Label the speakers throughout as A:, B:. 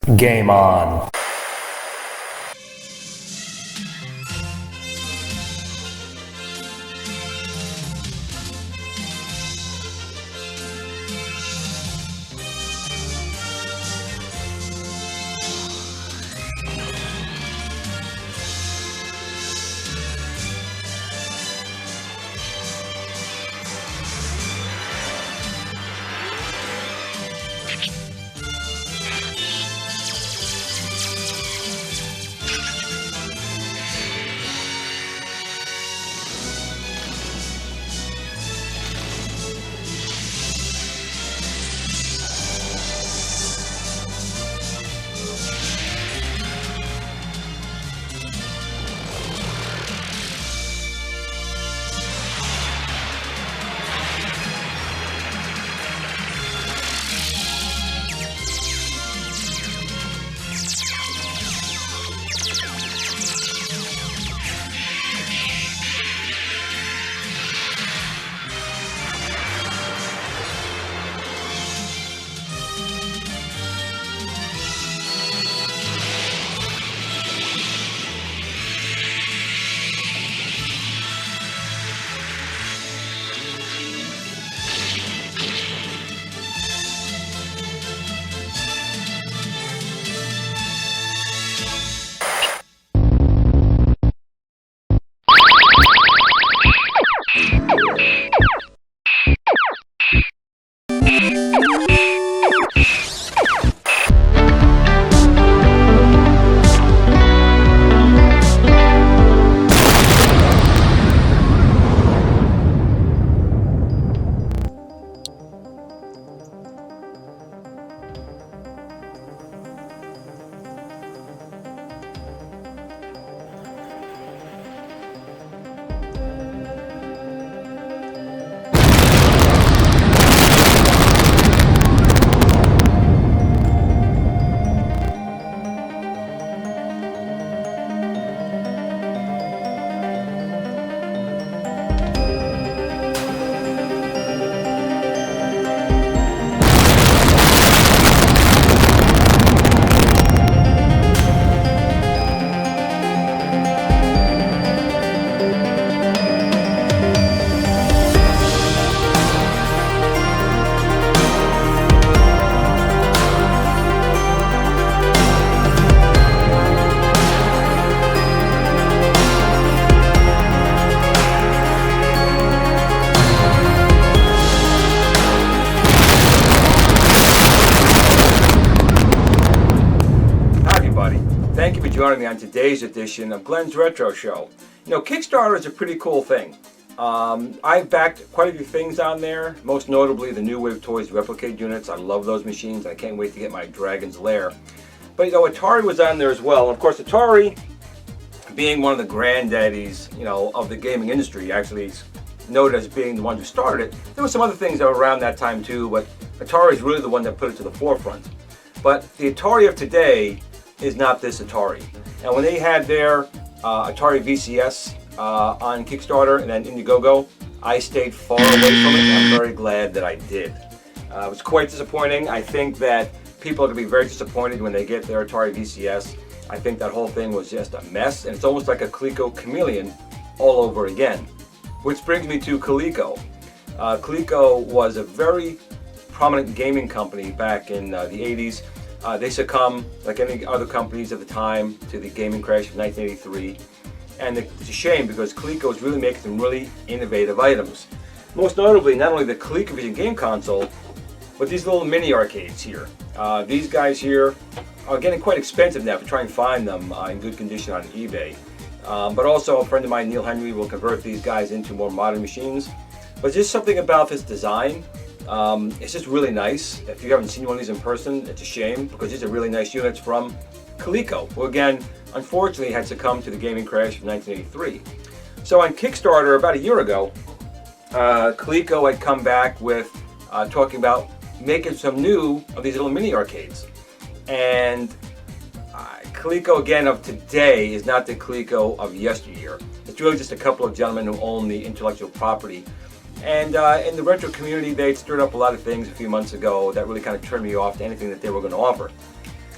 A: Game on.
B: Thank you for joining me on today's edition of Glen's Retro Show. You know, Kickstarter is a pretty cool thing. I've backed quite a few things on there, most notably the New Wave Toys Replicate units. I love those machines. I can't wait to get my Dragon's Lair. But you know, Atari was on there as well. And of course, Atari, being one of the granddaddies, you know, of the gaming industry, actually noted as being the one who started it. There were some other things that were around that time too, but Atari is really the one that put it to the forefront. But the Atari of today is not this Atari. And when they had their Atari VCS on Kickstarter and then Indiegogo, I stayed far away from it, and I'm very glad that I did. It was quite disappointing. I think that people are going to be very disappointed when they get their Atari VCS. I think that whole thing was just a mess, and it's almost like a Coleco chameleon all over again. Which brings me to Coleco. Coleco was a very prominent gaming company back in the 80s. They succumbed, like any other companies at the time, to the gaming crash of 1983. And it's a shame because Coleco is really making some really innovative items. Most notably, not only the ColecoVision game console, but these little mini arcades here. These guys here are getting quite expensive now to try and find them in good condition on eBay. But also a friend of mine, Neil Henry, will convert these guys into more modern machines. But just something about this design. It's just really nice. If you haven't seen one of these in person, it's a shame because these are really nice units from Coleco, who again, unfortunately had succumbed to the gaming crash of 1983. So on Kickstarter about a year ago, Coleco had come back with talking about making some new of these little mini arcades. And Coleco again of today is not the Coleco of yesteryear. It's really just a couple of gentlemen who own the intellectual property. And in the retro community, they stirred up a lot of things a few months ago that really kind of turned me off to anything that they were going to offer.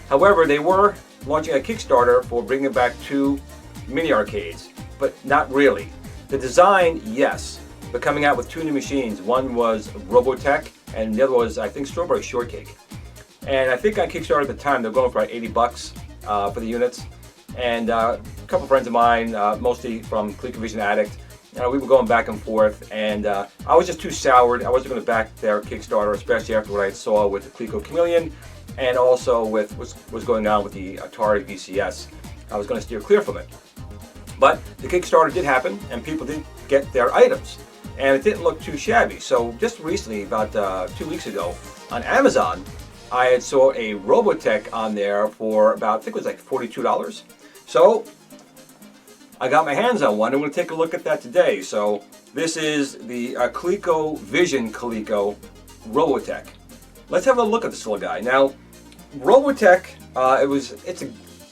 B: However, they were launching a Kickstarter for bringing back 2 mini arcades, but not really. The design, yes, but coming out with 2 new machines. One was Robotech, and the other was, I think, Strawberry Shortcake. And I think on Kickstarter at the time, they're going for about $80 for the units. And a couple of friends of mine, mostly from ColecoVision Addict, we were going back and forth, and I was just too soured. I wasn't going to back their Kickstarter, especially after what I saw with the Coleco Chameleon, and also with what was going on with the Atari VCS. I was going to steer clear from it. But the Kickstarter did happen, and people did get their items, and it didn't look too shabby. So just recently, about 2 weeks ago, on Amazon, I had saw a Robotech on there for about, I think it was like $42. So I got my hands on one. I'm going to take a look at that today. So this is the ColecoVision Coleco Robotech. Let's have a look at this little guy. Now, Robotech,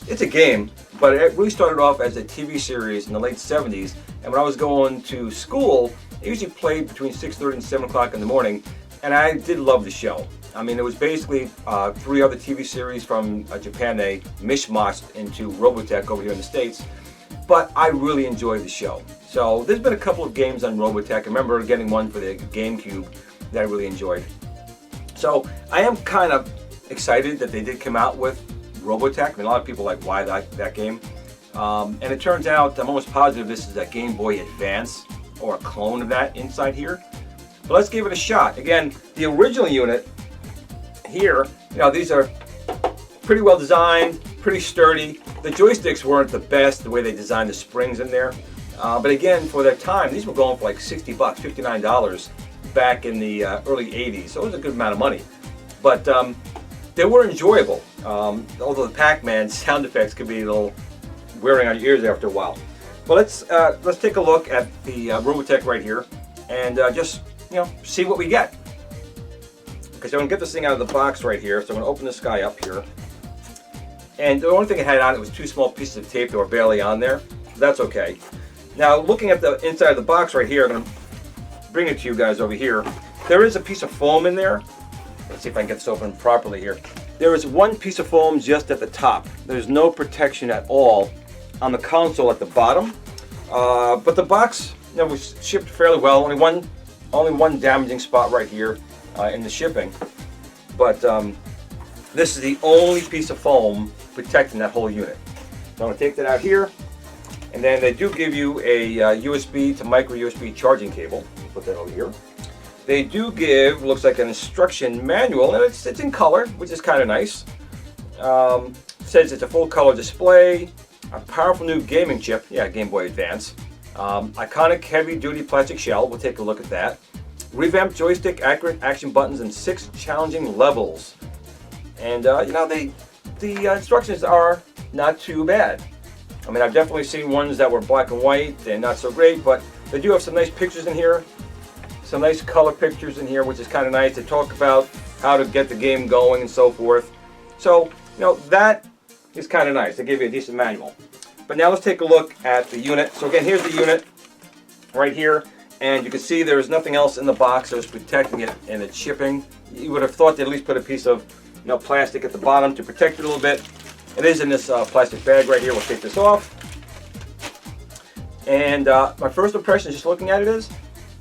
B: it's a game, but it really started off as a TV series in the late 70s. And when I was going to school, it usually played between 6:30 and 7 o'clock in the morning. And I did love the show. I mean, it was basically 3 other TV series from Japan. They mishmashed into Robotech over here in the States. But I really enjoyed the show. So there's been a couple of games on Robotech. I remember getting one for the GameCube that I really enjoyed. So I am kind of excited that they did come out with Robotech. I mean, a lot of people like, why that game? And it turns out, I'm almost positive this is a Game Boy Advance or a clone of that inside here. But let's give it a shot. Again, the original unit here, these are pretty well designed, pretty sturdy. The joysticks weren't the best, the way they designed the springs in there. But again, for their time, these were going for like $60, $59 back in the early 80s. So it was a good amount of money. But they were enjoyable. Although the Pac-Man sound effects could be a little wearing on your ears after a while. But let's take a look at the Robotech right here and just see what we get. Okay, so I'm going to get this thing out of the box right here. So I'm going to open this guy up here. And the only thing it had on it was 2 small pieces of tape that were barely on there. That's okay. Now, looking at the inside of the box right here, I'm going to bring it to you guys over here. There is a piece of foam in there. Let's see if I can get this open properly here. There is one piece of foam just at the top. There's no protection at all on the console at the bottom. But the box was shipped fairly well. Only one damaging spot right here in the shipping. But this is the only piece of foam protecting that whole unit. So I'm going to take that out here. And then they do give you a USB to micro USB charging cable. Put that over here. They do give, looks like an instruction manual, and it's in color, which is kind of nice. Says it's a full color display, a powerful new gaming chip, yeah, Game Boy Advance. Iconic heavy duty plastic shell, we'll take a look at that. Revamped joystick, accurate action buttons, and 6 challenging levels. And the instructions are not too bad. I mean, I've definitely seen ones that were black and white and not so great, but they do have some nice pictures in here. Some nice color pictures in here, which is kind of nice. They talk about how to get the game going and so forth. So, that is kind of nice. They give you a decent manual. But now let's take a look at the unit. So again, here's the unit right here. And you can see there's nothing else in the box that was protecting it in its shipping. You would have thought they'd at least put a piece of plastic at the bottom to protect it a little bit. It is in this plastic bag right here. We'll take this off. And my first impression just looking at it is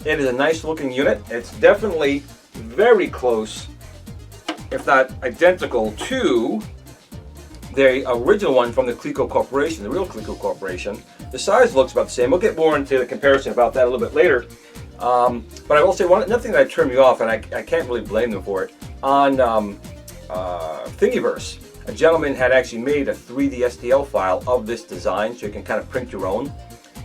B: a nice looking unit. It's definitely very close, if not identical, to the original one from the Coleco Corporation, the real Coleco Corporation. The size looks about the same. We'll get more into the comparison about that a little bit later. But I will say nothing that turned me off, and I can't really blame them for it. On Thingiverse, a gentleman had actually made a 3D STL file of this design, so you can kind of print your own.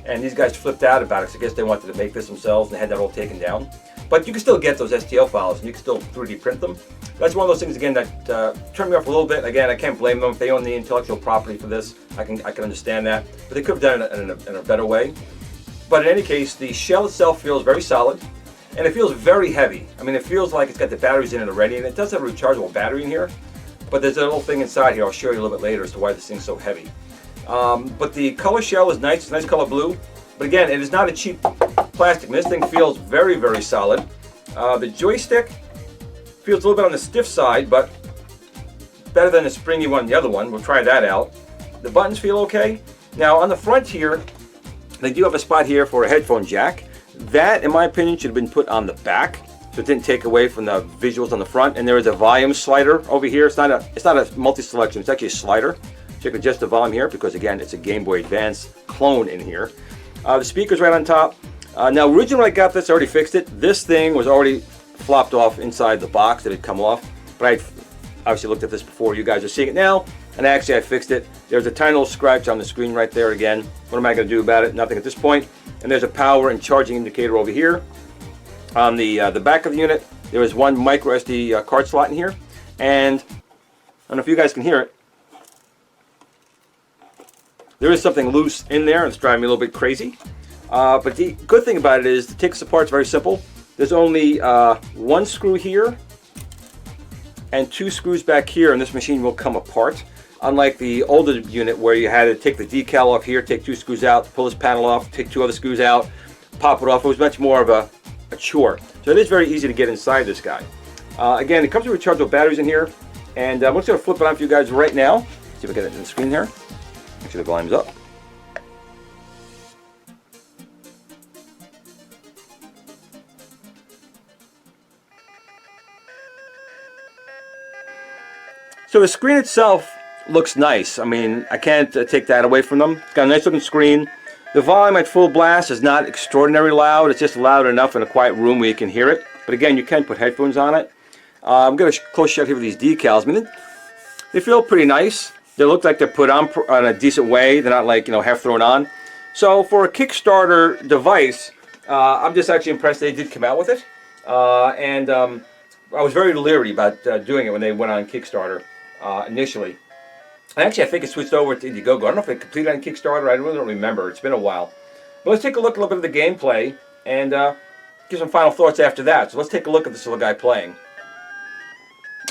B: And these guys flipped out about it, so I guess they wanted to make this themselves and they had that all taken down. But you can still get those STL files and you can still 3D print them. That's one of those things, again, that turned me off a little bit. Again, I can't blame them. If they own the intellectual property for this, I can understand that. But they could have done it in a better way. But in any case, the shell itself feels very solid. And it feels very heavy. I mean, it feels like it's got the batteries in it already. And it does have a rechargeable battery in here. But there's a little thing inside here I'll show you a little bit later as to why this thing's so heavy. But the color shell is nice. It's a nice color blue. But again, it is not a cheap plastic. This thing feels very, very solid. The joystick feels a little bit on the stiff side, but better than the springy one, the other one. We'll try that out. The buttons feel okay. Now on the front here, they do have a spot here for a headphone jack. That, in my opinion, should have been put on the back, so it didn't take away from the visuals on the front. And there is a volume slider over here. It's not a multi-selection. It's actually a slider. So you can adjust the volume here because, again, it's a Game Boy Advance clone in here. The speaker's right on top. Now, originally when I got this, I already fixed it. This thing was already flopped off inside the box that had come off. But I obviously looked at this before. You guys are seeing it now. And actually, I fixed it. There's a tiny little scratch on the screen right there again. What am I going to do about it? Nothing at this point. And there's a power and charging indicator over here. On the back of the unit, there is one micro SD card slot in here. And I don't know if you guys can hear it. There is something loose in there, and it's driving me a little bit crazy. But the good thing about it is to take this apart is very simple. There's only one screw here and two screws back here, and this machine will come apart. Unlike the older unit where you had to take the decal off here, take two screws out, pull this panel off, take two other screws out, pop it off. It was much more of a chore. So it is very easy to get inside this guy. Again, it comes with rechargeable batteries in here, and I'm just going to flip it on for you guys right now. See if I get it in the screen here. Make sure the volume's up. So the screen itself looks nice. I mean, I can't take that away from them. It's got a nice looking screen. The volume at full blast is not extraordinarily loud. It's just loud enough in a quiet room where you can hear it. But again, you can put headphones on it. I'm going to close shot here with these decals. I mean, they feel pretty nice. They look like they're put on a decent way. They're not like, you know, half thrown on. So for a Kickstarter device, I'm just actually impressed they did come out with it. I was very leery about doing it when they went on Kickstarter initially. Actually, I think it switched over to Indiegogo. I don't know if it completed on Kickstarter. I really don't remember. It's been a while. But let's take a look at a little bit of the gameplay and give some final thoughts after that. So let's take a look at this little guy playing.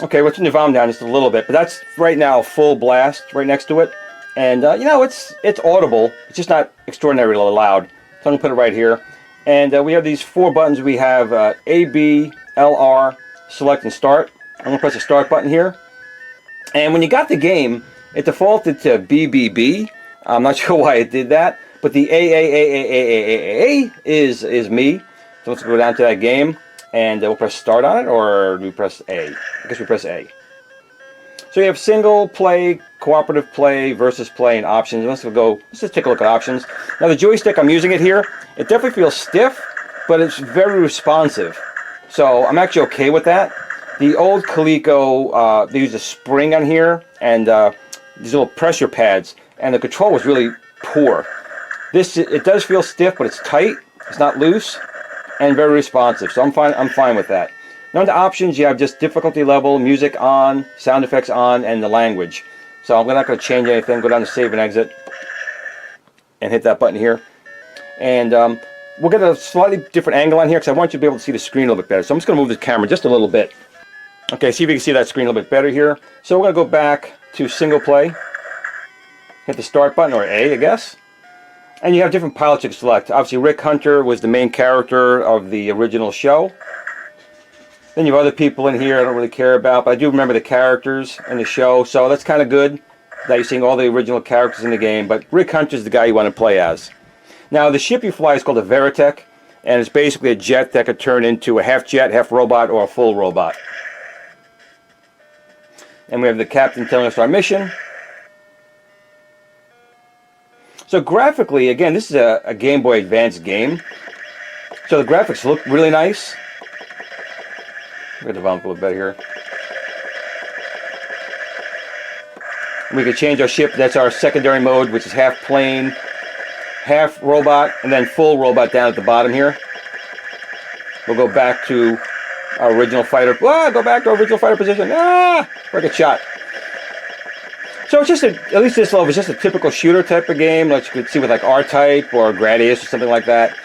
B: Okay, we'll turn the volume down just a little bit, but that's right now full blast right next to it. And you know, it's audible. It's just not extraordinarily loud. So I'm going to put it right here. And we have these four buttons. We have A, B, L, R, select, and start. I'm going to press the start button here. And when you got the game, it defaulted to BBB. I'm not sure why it did that, but the A is me. So let's go down to that game, and we'll press start on it, or do we press A? I guess we press A. So you have single play, cooperative play, versus play, and options. Let's just take a look at options. Now the joystick, I'm using it here. It definitely feels stiff, but it's very responsive. So I'm actually okay with that. The old Coleco, they used a spring on here, and these little pressure pads, and the control was really poor. It does feel stiff, but it's tight. It's not loose, and very responsive. So I'm fine with that. Now under options, you have just difficulty level, music on, sound effects on, and the language. So I'm not going to change anything. Go down to save and exit, and hit that button here. And we'll get a slightly different angle on here because I want you to be able to see the screen a little bit better. So I'm just going to move the camera just a little bit. Okay, see if you can see that screen a little bit better here. So we're going to go back to single play. Hit the start button, or A, I guess. And you have different pilots you can select. Obviously, Rick Hunter was the main character of the original show. Then you have other people in here I don't really care about, but I do remember the characters in the show, so that's kind of good that you're seeing all the original characters in the game, but Rick Hunter's the guy you want to play as. Now, the ship you fly is called a Veritech, and it's basically a jet that could turn into a half jet, half robot, or a full robot. And we have the captain telling us our mission. So graphically, again, this is a Game Boy Advance game. So the graphics look really nice. Get the volume a little better here. We can change our ship. That's our secondary mode, which is half plane, half robot, and then full robot down at the bottom here. We'll go back to our original fighter. Go back to our original fighter position. Get shot. So it's just at least this level, it's just a typical shooter type of game, like you could see with like R-Type or Gradius or something like that.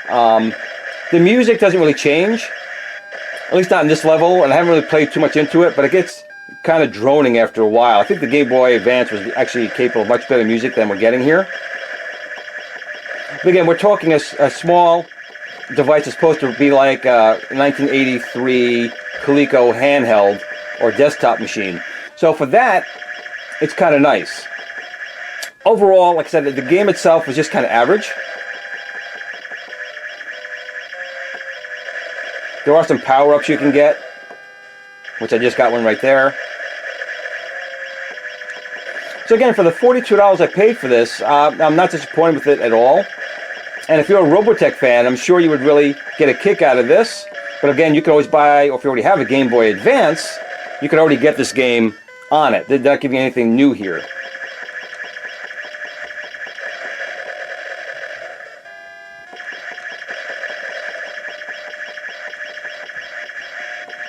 B: The music doesn't really change, at least not in this level, and I haven't really played too much into it, but it gets kind of droning after a while. I think the Game Boy Advance was actually capable of much better music than we're getting here. But again, we're talking a small device that's supposed to be like a 1983 Coleco handheld or desktop machine. So for that, it's kind of nice. Overall, like I said, the game itself was just kind of average. There are some power-ups you can get, which I just got one right there. So again, for the $42 I paid for this, I'm not disappointed with it at all. And if you're a Robotech fan, I'm sure you would really get a kick out of this. But again, you can always buy, or if you already have a Game Boy Advance, you can already get this game on it. They're not giving you anything new here.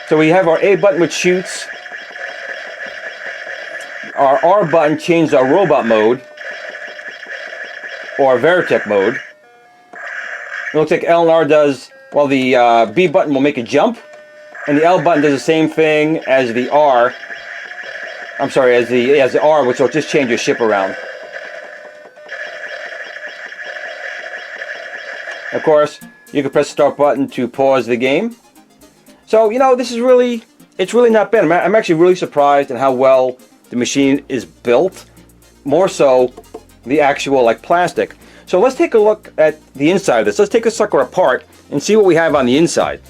B: So we have our A button, which shoots. Our R button changes our robot mode, or Veritech mode. It looks like L and R does, well, the B button will make a jump, and the L button does the same thing as the R. I'm sorry, as the R, which will just change your ship around. Of course, you can press the start button to pause the game. So, you know, this is really, it's really not bad. I'm actually really surprised at how well the machine is built. More so, the actual, like, plastic. So let's take a look at the inside of this. Let's take this sucker apart and see what we have on the inside.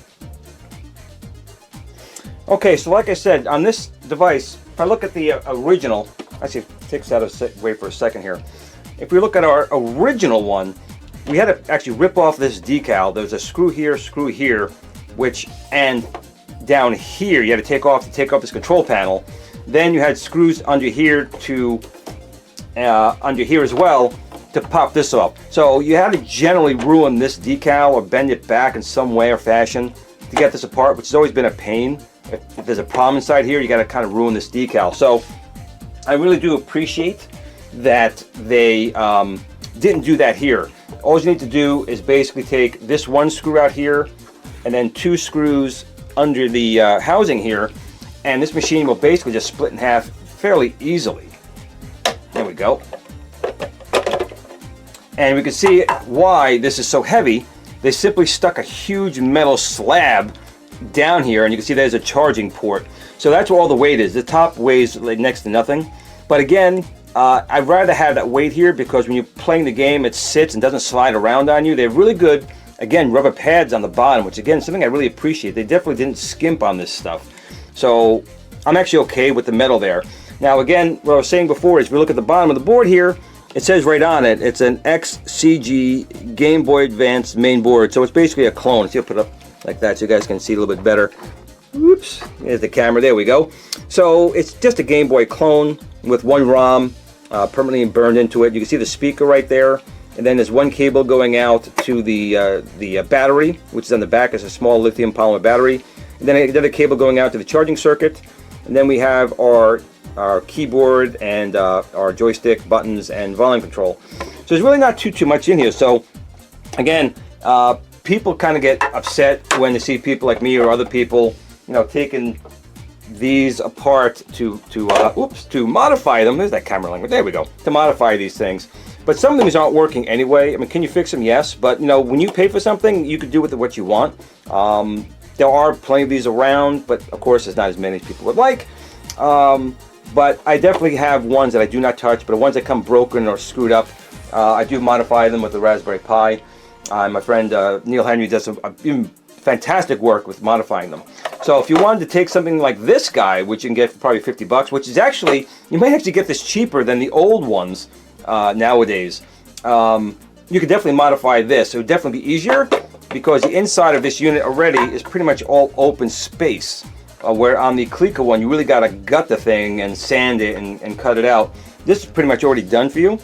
B: Okay, so like I said, on this device, if I look at the original, actually take that away for a second here. If we look at our original one, we had to actually rip off this decal. There's a screw here, which, and down here, you had to take off this control panel. Then you had screws under here to, under here as well, to pop this off. So you had to generally ruin this decal or bend it back in some way or fashion to get this apart, which has always been a pain. If there's a problem inside here, you got to kind of ruin this decal. So I really do appreciate that they didn't do that here. All you need to do is basically take this one screw out here and then two screws under the housing here, and this machine will basically just split in half fairly easily. There we go. And we can see why this is so heavy. They simply stuck a huge metal slab down here, and you can see there's a charging port. So that's where all the weight is. The top weighs like next to nothing. But again, I'd rather have that weight here because when you're playing the game, it sits and doesn't slide around on you. They're really good, again, rubber pads on the bottom, which again, something I really appreciate. They definitely didn't skimp on this stuff. So I'm actually okay with the metal there. Now again, what I was saying before is if we look at the bottom of the board here, it says right on it, it's an XCG Game Boy Advance main board. So it's basically a clone. So you'll put it up like that so you guys can see a little bit better. Oops, there's the camera, there we go. So it's just a Game Boy clone with one ROM permanently burned into it. You can see the speaker right there. And then there's one cable going out to the battery, which is on the back. It's a small lithium polymer battery. And then another cable going out to the charging circuit. And then we have our keyboard and our joystick, buttons, and volume control. So there's really not too much in here. So again, people kind of get upset when they see people like me or other people, you know, taking these apart to modify them. There's that camera language. There we go. To modify these things. But some things aren't working anyway. I mean, can you fix them? Yes. But, you know, when you pay for something, you can do with it what you want. There are plenty of these around, but of course, there's not as many as people would like. But I definitely have ones that I do not touch, but the ones that come broken or screwed up, I do modify them with the Raspberry Pi. My friend Neil Henry does some fantastic work with modifying them. So if you wanted to take something like this guy, which you can get for probably 50 bucks, which is actually, you might actually get this cheaper than the old ones nowadays. You could definitely modify this. It would definitely be easier because the inside of this unit already is pretty much all open space. Where on the Coleco one, you really got to gut the thing and sand it and cut it out. This is pretty much already done for you.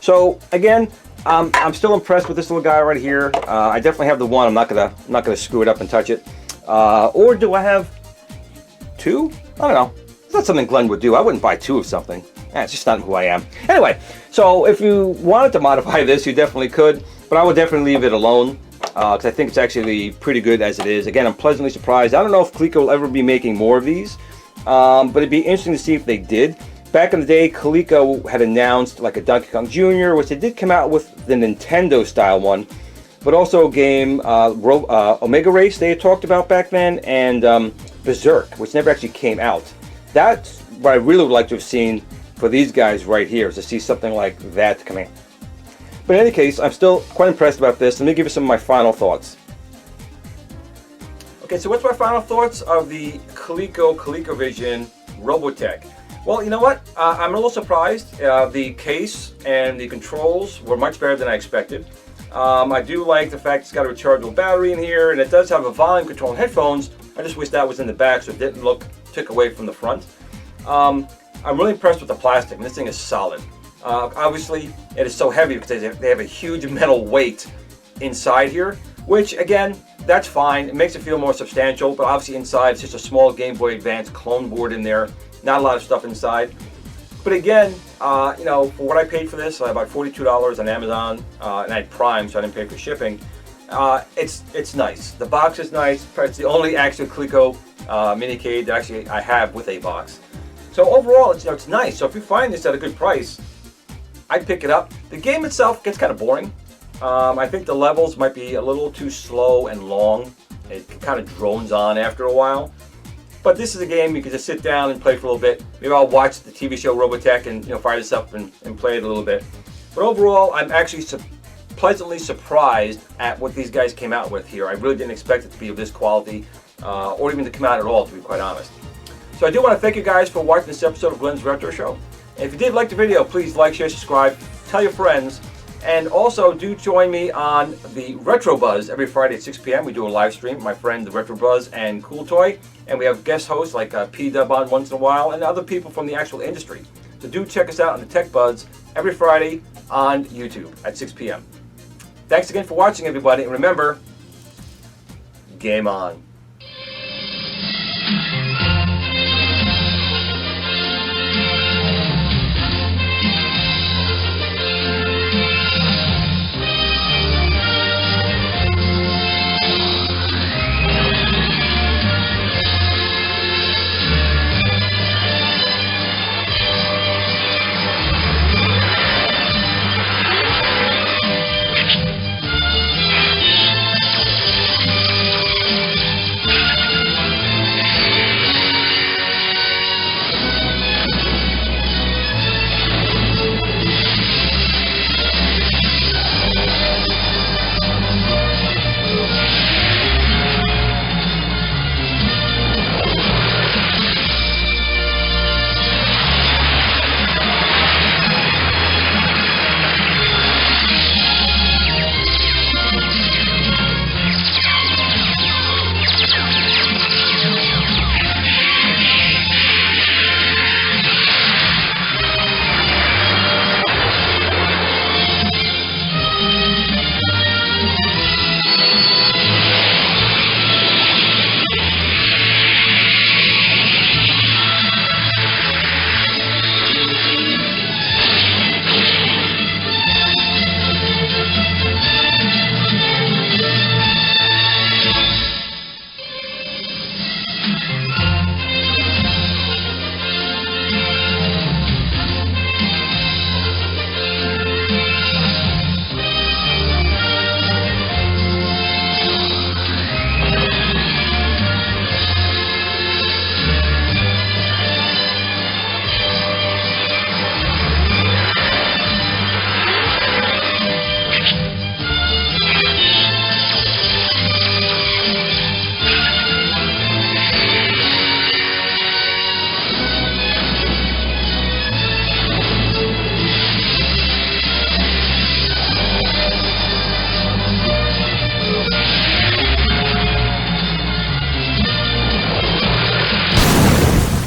B: So again, I'm still impressed with this little guy right here. I definitely have the one. I'm not gonna screw it up and touch it. Or do I have two? I don't know. It's not something Glen would do. I wouldn't buy two of something. It's just not who I am. Anyway, so if you wanted to modify this, you definitely could. But I would definitely leave it alone. Because I think it's actually pretty good as it is. Again, I'm pleasantly surprised. I don't know if Coleco will ever be making more of these, but it'd be interesting to see if they did. Back in the day, Coleco had announced like a Donkey Kong Jr., which they did come out with the Nintendo style one, but also a game, Omega Race they had talked about back then, and Berserk, which never actually came out. That's what I really would like to have seen for these guys right here, is to see something like that coming. But in any case, I'm still quite impressed about this. Let me give you some of my final thoughts. Okay, so what's my final thoughts of the ColecoVision Robotech? Well, you know what? I'm a little surprised. The case and the controls were much better than I expected. I do like the fact it's got a rechargeable battery in here, and it does have a volume control and headphones. I just wish that was in the back so it didn't took away from the front. I'm really impressed with the plastic. This thing is solid. Obviously, it is so heavy because they have a huge metal weight inside here, which again, that's fine. It makes it feel more substantial, but obviously inside it's just a small Game Boy Advance clone board in there. Not a lot of stuff inside. But again, you know, for what I paid for this, about $42 on Amazon, and I had Prime, so I didn't pay for shipping. It's nice. The box is nice. It's the only actual Coleco Minicade that actually I have with a box. So overall, it's nice. So if you find this at a good price, I'd pick it up. The game itself gets kind of boring. I think the levels might be a little too slow and long. It kind of drones on after a while. But this is a game you can just sit down and play for a little bit. Maybe I'll watch the TV show Robotech and fire this up and play it a little bit. But overall, I'm actually pleasantly surprised at what these guys came out with here. I really didn't expect it to be of this quality, or even to come out at all, to be quite honest. So I do want to thank you guys for watching this episode of Glen's Retro Show. And if you did like the video, please like, share, subscribe, tell your friends. And also do join me on the Retro Buzz every Friday at 6 p.m. We do a live stream, my friend the Retro Buzz and Cool Toy. And we have guest hosts like P-Dub on once in a while and other people from the actual industry. So do check us out on the Tech Buzz every Friday on YouTube at 6 p.m. Thanks again for watching, everybody. And remember, game on.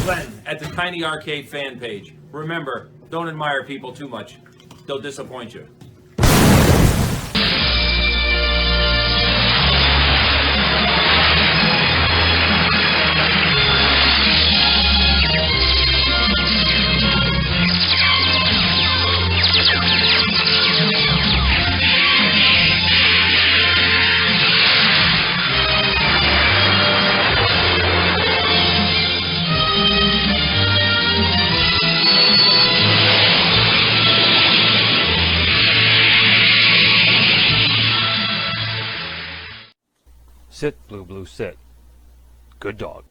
A: Glen at the Tiny Arcade fan page. Remember, don't admire people too much. They'll disappoint you.
B: Sit, Blue Blue, sit. Good dog.